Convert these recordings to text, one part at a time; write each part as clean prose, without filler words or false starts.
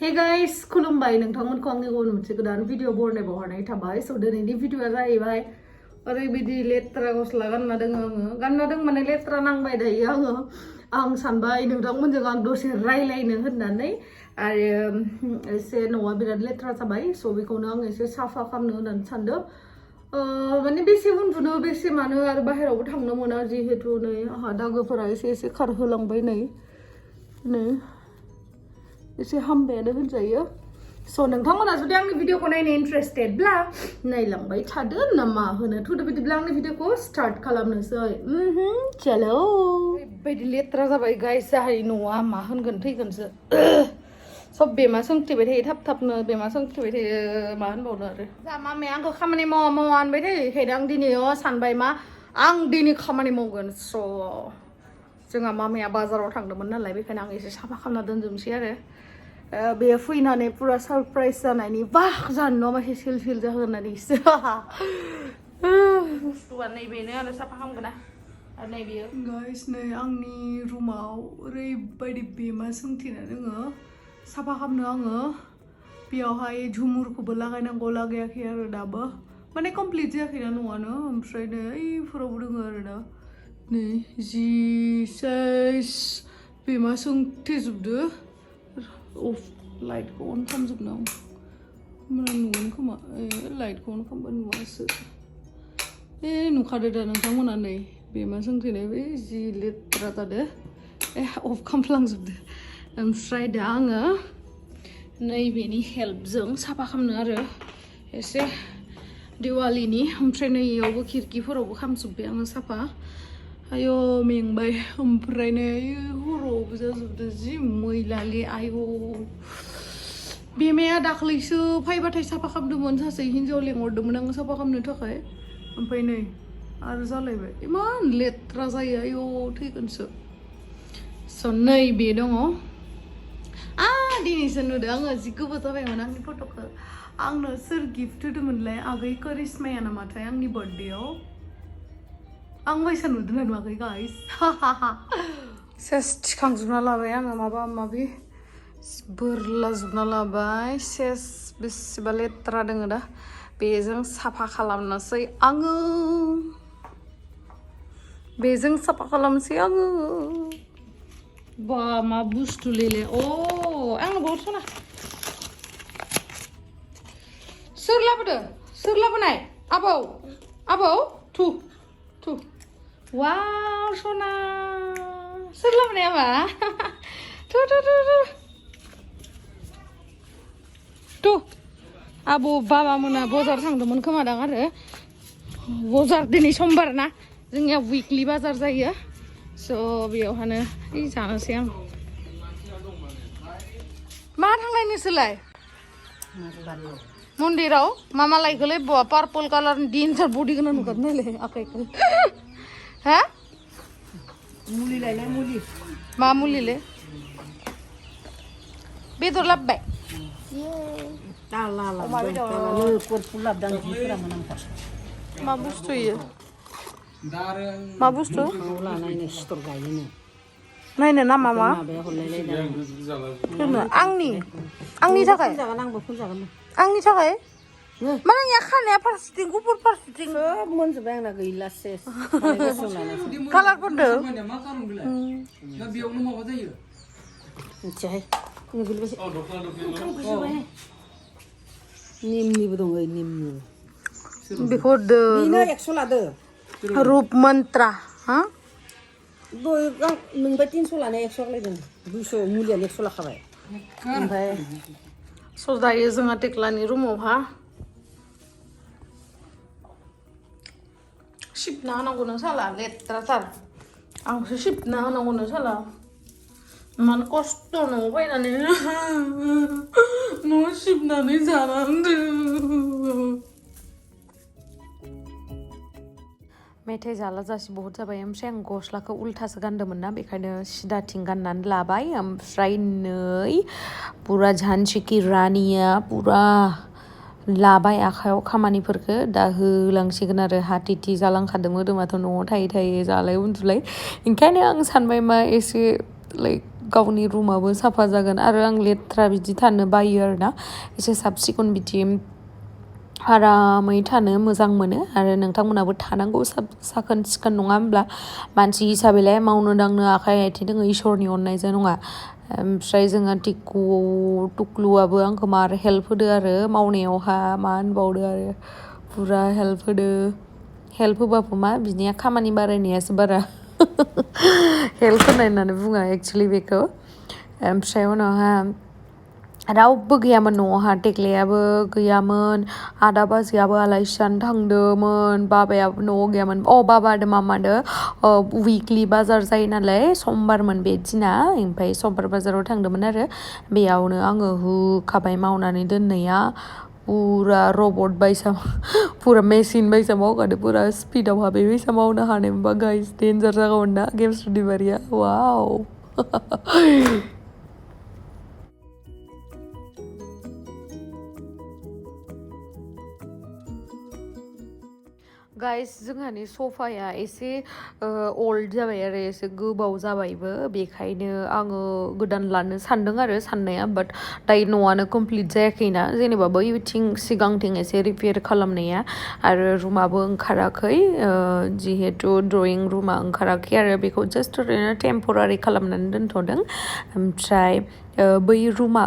Hey guys, खुलुमबाय नोंथांमोनखौ आंनि गुबुन मोनसे गोदान भिडिअ बरनायबाव हरनाय थाबाय स' दिनैनि भिडिअआ जाहैबाय ओरैबायदि लेथ्रा गस्ला गानना दङ आङो माने लेथ्रा नांबाय दायो आं सानबाय नोंथांमोनजों आं दसे रायलायनो होननानै आरो एसे न'आ बिराद लेथ्रा जाबाय स' बेखौनो आं एसे साफा खालामनो होननानै सानदों माने बेसे उन्दुनो बेसे मानो आरो बाहेरावबो थांनो मोना जिहेतु नै आंहा दागोफोरा एसे खारहोलांबाय नै एसे हामबायानो होनजायो स' नोंथांमोना जुदि आंनि भिडिअखौ नायनो इन्ट्रेस्टेडब्ला नायलांबाय थादो ना मा होनो थुदो बिदिब्ला आंनि भिडिअखौ स्टार्ट खालामनोसै चलो ओरैबायदि लेथ्रा जाबाय गाइस जाहाय न'आ मा होनगोन थैगोनसो सब बेमा सोंथिबाय थायो थाबनो बेमा सोंथिबाय थायो मा होनबावनो आरो जा मामाया आंखौ खामानि मावा होनबाय थायो बेखायनो आं दिनै सानबाय मा आं दिनै खामानि मावगोन स' जोंहा मामाया बाजाराव थांदोंमोन नालाय बेखायनो आं एसे साफा खालामना दोनजोबनोसै आरो बेयो फैनानै पुरा सरप्राइज जानायनि बाह जानो मासे सिल जाहोनानैसो बुस्थुआ नैबेनो आरो साफा खालामगोन आरो नैबेयो गाइस नै आंनि रुमाव ओरैबायदि बेमा सोंथेना दोङो साफा खालामनो आङो बेयावहाय झुमुरखौबो लागायनांगौ लागायाखै आरो दाबो माने कमप्लिट जायाखैना न'आनो ओमफ्राय नै ओइफोरावबो दोङो आरो ना नै जि साइज बेमा सोंथेजोबदो अफ लाइटखौ अन खालामजोबनो आं होमब्ला नुगोन खोमा लाइटखौ अन खालामबा नुवासो नुखादो दा नोंथांमोना नै बेमा सोंथेनाय बे जि लेथ्रा जादो अफ खालामफ्लांजोबदो ओमफ्राय दा आङो नैबेनि हेल्पजों साफा खालामनो आरो एसे दिवालीनि ओमफ्राय नै इयावबो खिरखिफोरावबो खालामजोब्बाय आङो साफा आयो मेंबाय ओमफ्राय नै हरावबो जाजोबदो जि मैलाले आयौ बेमाया दाख्लैसो फैबाथाय साफा खालामदोंमोन सासे हिन्जाव लेंहरदोंमोन आङो साफा खालामनो थाखाय ओमफ्राय नै आरो जालायबाय इमान लेथ्रा जायो आयौ थैगोनसो स' नै बे दङ दिनैसो नुदों आङो जि गोबाव जाबायमोन आंनि फट'खौ आंनो सोर गिफ्ट होदोंमोनलाय आगै करिश्माया नामाथाय आंनि बार्थडेआव आं बायसा नुदोंना नुवाखै गाइस सेस थिखांजोबना लाबाय आङो माबा माबि बोरलाजोबना लाबाय सेस बेसेबा लेथ्रा दोङो दा बेजों साफा खालामनोसै आङो बा मा बुस्थु लेले आंनो बहुत सना सोर लाबोनाय आबौ थु वाव सना सोर लाबोनाय आबा थु आबौ बाबा मोना बाजार थांदोंमोन खोमादां आरो बाजार दिनै समबार ना जोंनिया उइकलि बाजार जायो स' बेयावहानो जानोसै आं मा थांनाय नोंसोरलाय मन्दिराव मा लायखोलै बवा पार्पल कालारनि डेन्जार बडि गोनां नुगारनायलाय आखाइखौ हा मुलि लायनाय मा मुलिलै बेदर लाबोबाय मा बुस्थु इयो मा बुस्थु नायनो नामा मा आंनि थाखाय माने आंनिया खानाया फारसेथिं गुफुर फारसेथिं सब मोनजोब्बाय आंना गैला सेस कालारफोरदो मिथियाहाय निमनिबो दङ निमनि बेखौ बेनो 100 लादो रुप मन्त्रा हा नोंबा 300 लानाया 100 लायदों 200 मुलियानो 100 लाखाबाय ओमफ्राय सजायो जोंहा टेक्लानि रुमावहा सिबना होनांगौ नों साला लेथ्राथार आंसो सिबना होनांगौ नों साला इमान खस्थ' न'आव फैनानै न' सिबनानै जानांदों मेथाइ जाला जासि बहुत जाबाय ओमफ्राय आं गस्लाखौ उल्थासो गानदोंमोन ना बेखायनो सिदाथिं गाननानै लाबाय ओमफ्राय नै पुरा झानसि की रानिया पुरा लाबाय आखायाव खामानिफोरखौ दा होलांसिगोन आरो हाथिथि जालांखादों मोदोमाथ' न'आव थायै जालाय उन्दुलाय ओंखायनो आं सानबाय मा एसे लाइक गावनि रुमाबो साफा जागोन आरो आं लेथ्रा बिदि थानो बायो आरोना एसे साब सिखोन बिदि आरामै थानो मोजां मोनो आरो नोंथांमोनाबो थानांगौ साखोन सिखोन नङा होमब्ला मानसि हिसाबैलाय मावनो दांनो आखाइ आथिं दोङो इसोरनि अननायजों नङा ओमफ्राय जोंहा टुक्लुआबो आंखौ मार हेल्प होदो आरो मावनायावहा मा होनबावदो आरो पुरा हेल्प होदो हेल्प होबाबो मा बिनिया खामानि बारायनायासो बारा हेल्प होनाय होननानै बुङा एक्सुवेलि बेखौ ओमफ्राय उनावहा रावबो गैयामोन न'आवहा टेक्लायाबो गैयामोन आदा बाजैयाबो आलासि जानो थांदोंमोन बाबायाबो न'आव गैयामोन बाबादो मामादो उइकलि बाजार जायो नालाय समबारमोन बे दिना ओमफ्राय समबार बाजाराव थांदोंमोन आरो बेयावनो आङो होखाबाय मावनानै दोननाया पुरा रबट बायसा पुरा मेसिन बायसा मावखादो पुरा स्पिडाव हाबे बायसा मावनो हानाय मोनबा गाइस डेन्जार जागौमोन ना गेमस्रि दैमारिया वाव गाइस जोंहानि सफाया एसे ओल्ड जाबाय आरो एसे गोबाव जाबायबो बेखायनो आङो गोदान लानो सानदों आरो साननाया बाट दायो न'आनो कमप्लिट जायाखैना जेनेबा बैथिं सिगांथिं एसे रिपेयार खालामनाया आरो रुमाबो ओंखाराखै जिहेथु ड्रयिं रुमा ओंखाराखै आरो बेखौ जास्ट ओरैनो टेम्परारि खालामनानै दोनथ'दों ओमफ्राय बै रुमा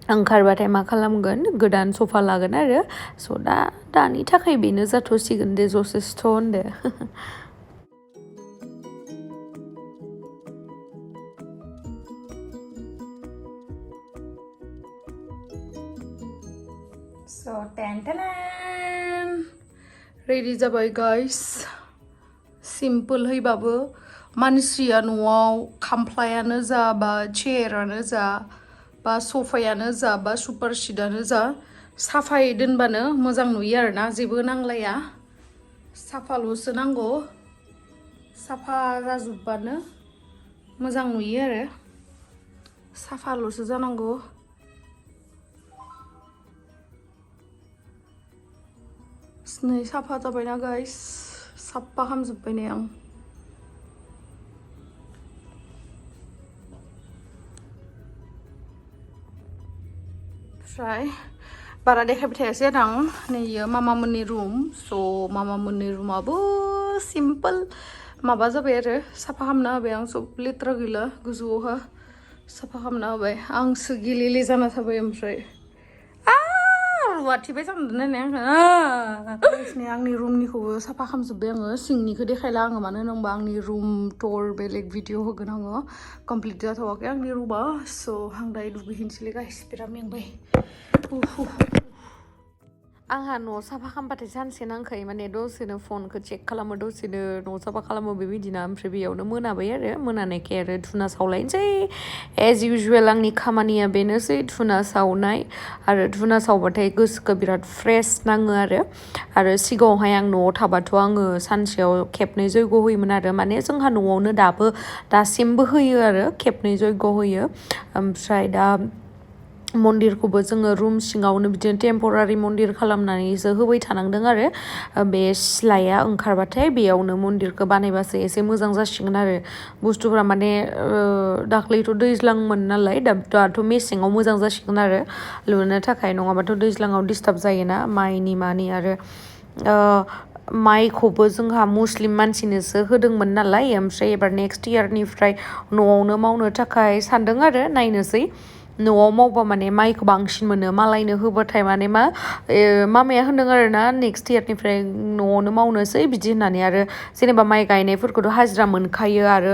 ओंखारबाथाय मा खालामगोन गोदान सफा लागोन आरो स' दानि थाखाय बेनो जाथ'सिगोन दे जसेस्थ' होनदो रेडि जाबाय गाइस सिम्पोल हैबाबो मानसिया न'आव खामफ्लायानो जा बा चेयारानो जा बा सफायानो जा बा सुपार सिटानो जा साफायै दोनबानो मोजां नुयो आरोना जेबो नांलाया साफाल'सो नांगौ साफा जाजोबबानो मोजां नुयो आरो साफाल'सो जानांगौ नै साफा जाबायना गाइस साफा खालामजोब्बाय नै आं ओमफ्राय बारा देखायबाय थायासै आरो आं नैयो मामामोननि रुम स' मामामोननि रुमाबो सिम्पोल माबा जाबाय आरो साफा खालामना होबाय आं सब लेथ्रा गैला गोजौआवहा साफा खालामना होबाय आंसो गेलेले जाना थाबाय ओमफ्राय रुवाथि बायसा मोनदों नायनाय आंनि रुमनिखौबो साफा खालामजोब्बाय आङो सिंनिखौ देखायला आङो मानो होनोबा आंनि रुम टुर बेलेग भिडिअ होगोन आङो कमप्लिट जाथ'वाखै आंनि रुमा स' आं दायो दुगैहैनोसैलै गाइस बिराद मेंबाय आंहा न' साफा खालामबाथाय सानसे नांखायो माने दसेनो फनखौ चेक खालामो दसेनो न' साफा खालामो बेबायदिना ओमफ्राय बेयावनो मोनाबाय आरो मोनानायखाय आरो धुना सावलायनोसै एज इउजुवेल आंनि खामानिया बेनोसै धुना सावनाय आरो धुना सावबाथाय गोसोखौ बिराद फ्रेस नाङो आरो सिगाङावहाय आं न'आव थाबाथ' आङो सानसेयाव खेबनै जयग' होयोमोन आरो माने जोंहा न'आवनो दासिमबो होयो आरो खेबनै जयग' होयो ओमफ्राय दा मन्दिरखौबो जोङो रुम सिङावनो बिदिनो टेम्परारि मन्दिर खालामनानैसो होबाय थानांदों आरो बे सिलाया ओंखारबाथाय बेयावनो मन्दिरखौ बानायबासो एसे मोजां जासिगोन आरो बुस्थुफोरा माने दाख्लैथ' दैज्लांमोन नालाय दाथ' मेसेङाव मोजां जासिगोन आरो लुनो थाखाय नङाबाथ' दैज्लाङाव डिस्टार्ब जायोना माइनि आरो माइखौबो जोंहा मुस्लिम मानसिनोसो होदोंमोन नालाय ओमफ्राय एबार नेक्स्ट इयारनिफ्राय न'आवनो मावनो थाखाय सानदों आरो नायनोसै न'आव मावबा माने माइखौ बांसिन मोनो मालायनो होबाथाय माने मामाया होनदों आरो ना नेक्स्ट इयारनिफ्राय न'आवनो मावनोसै बिदि होननानै आरो जेनेबा माइ गायनायफोरखौथ' हाजिरा मोनखायो आरो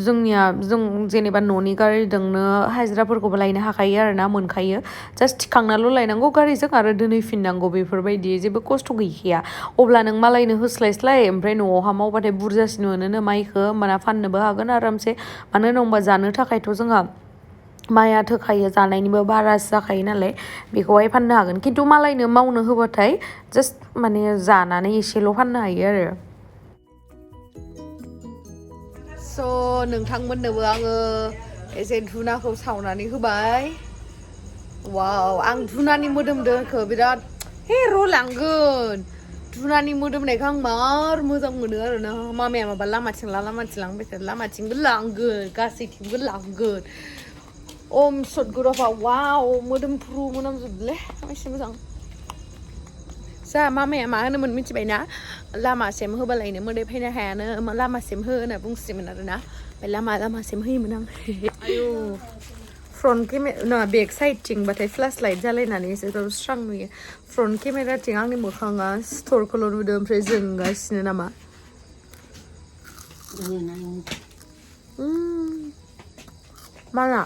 जों जेनेबा न'नि गारिजोंनो हाजिराफोरखौबो लायनो हाखायो आरो ना मोनखायो जास्ट थिखांनाल' लायनांगौ गारिजों आरो दोनहैफिननांगौ बेफोरबायदि जेबो खस्थ' गैखाया अब्ला नों मालायनो होस्लायस्लाय ओमफ्राय न'आवहा मावबाथाय बुरजासिन मोनोनो माइखौ होमबाना फाननोबो हागोन आरामसे मानो होनोबा जानो थाखायथ' जोंहा माइआ थोखायो जानायनिबो बारासो जाखायो नालाय बेखौहाय फाननो हागोन खिन्थु मालायनो मावनो होबाथाय जास्ट माने जानानै एसेल' फाननो हायो आरो स' नोंथांमोननोबो आङो एसे धुनाखौ सावनानै होबाय वाव आं धुनानि मोदोमदोखौ बिराद र' लांगोन धुनानि मोदोमनायखौ आं मार मोजां मोनो आरोना मामाया माबा लामाथिं लांबाय थायो लामाथिंबो लांगोन गासैथिंबो लांगोन ओम सदगुराफा वाव मोदोमफ्रु मोनामजोबलै एसे मोजां जा मामाया मा होनोमोन मिथिबायना लामासिम होबालायनो मोदै फैनो हायानो लामासिम हो होनना बुंसिगोन आरोना ओमफ्राय लामासिम होयोमोन आं आयौ फ्रन्ट केमेरा नङा बेक साइडथिंबाथाय फ्लास लाइट जालायनानै एसे स्रां नुयो फ्रन्ट केमेराथिं आंनि मोखाङा सिथरखौल' नुदों ओमफ्राय जोंगासिनो नामा माना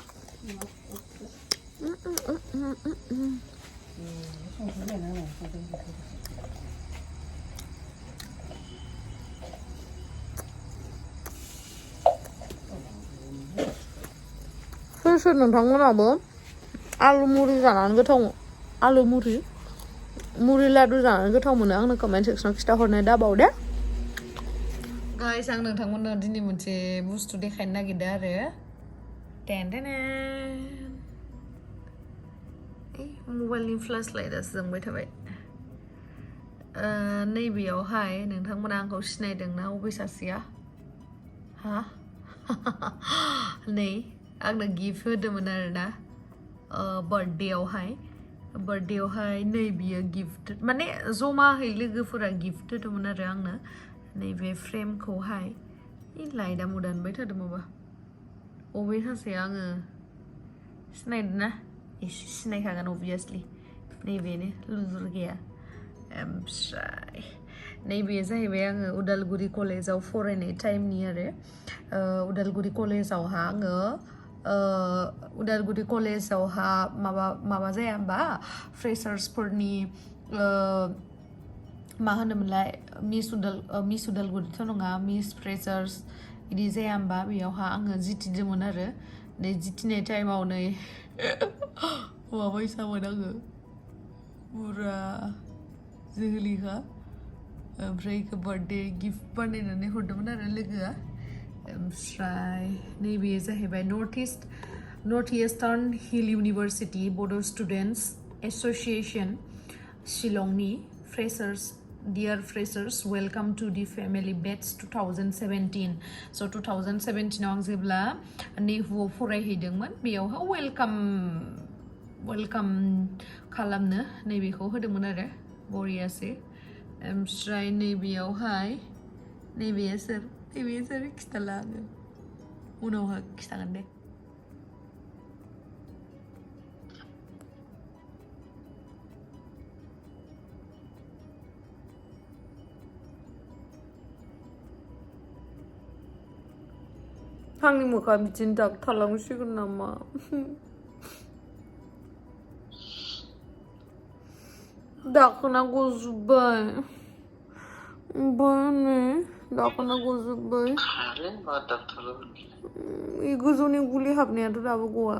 सोर नोंथांमोनाबो आलु मुरि जानानै गोथाव आलु मुरि लादु जानानै गोथाव मोनो आंनो कमेन्ट सेक्सनाव खिथाहरनाय दाबाव दे गाइस आं नोंथांमोननो दिनै मोनसे बुस्थु देखायनो नागिरदों आरो मबाइलनि फ्लास लाइटआसो जोंबाय थाबाय नैबेयावहाय नोंथांमोना आंखौ सिनायदोंना अबे सासेया हा नै आंनो गिफ्ट होदोंमोन आरोना बार्थडेआवहाय नै बियो गिफ्ट माने जमाहै लोगोफोरा गिफ्ट होदोंमोन आरो आंनो नैबे फ्रेमखौहाय लाइटआ मोदानबाय थादों माबा अबे सासे आङो सिनायदों ना एसे सिनायखागोन अभियासलि नैबेनो लुजुर गैया ओमफ्राय नैबेयो जाहैबाय आङो उदालगुरि कलेजाव फरायनाय टाइमनि आरो उदालगुरि कलेजावहा आङो उदालगुरि कलेजावहा माबा जाया होमबा फ्रेसार्सफोरनि मा होनोमोनलाय मिस उदालगुरिथ' नङा मिस फ्रेसार्स बिदि जाया होमबा बेयावहा आङो जिथिदोंमोन आरो नै जिथिनाय टाइमाव नै माबायसामोन आङो पुरा जोहोलिखा ओमफ्राय इखौ बार्थडे गिफ्ट बानायनानै हरदोंमोन आरो लोगोआ ओमफ्राय नैबेयो जाहैबाय North Eastern Hill University Bodo' students association शिलंनि freshers dear freshers welcome to the family batch 2017 स' 2017 आव आं जेब्ला नेहुआव फरायहैदोंमोन बेयावहाय वेलकाम खालामनो नैबेखौ होदोंमोन आरो बरियासै ओमफ्राय नैबेयावहाय नैबेयो सोर खिथाला आङो उनावहाय खिथागोन दे आंनि मोखाङा बिदिनो दाग थालांसिगोन नामा दाखोना गजोब्बाय दाखोना गजोब्बाय गोजौनि गुलि हाबनायाथ' दाबो गवा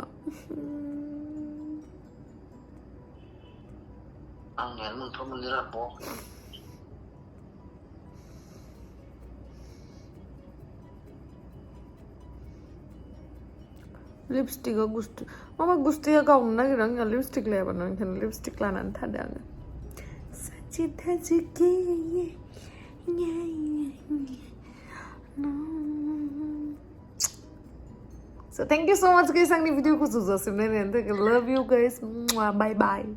लिपस्टिकआ गुस्थिया गावनो नागिरो आंनिया लिपस्टिक लायाबानो ओंखायनो लिपस्टिक लानानै थादों आङो So thank you so much guys आंनि भिडिअखौ जोबजासिम नायनायनि थाखाय love you guys bye bye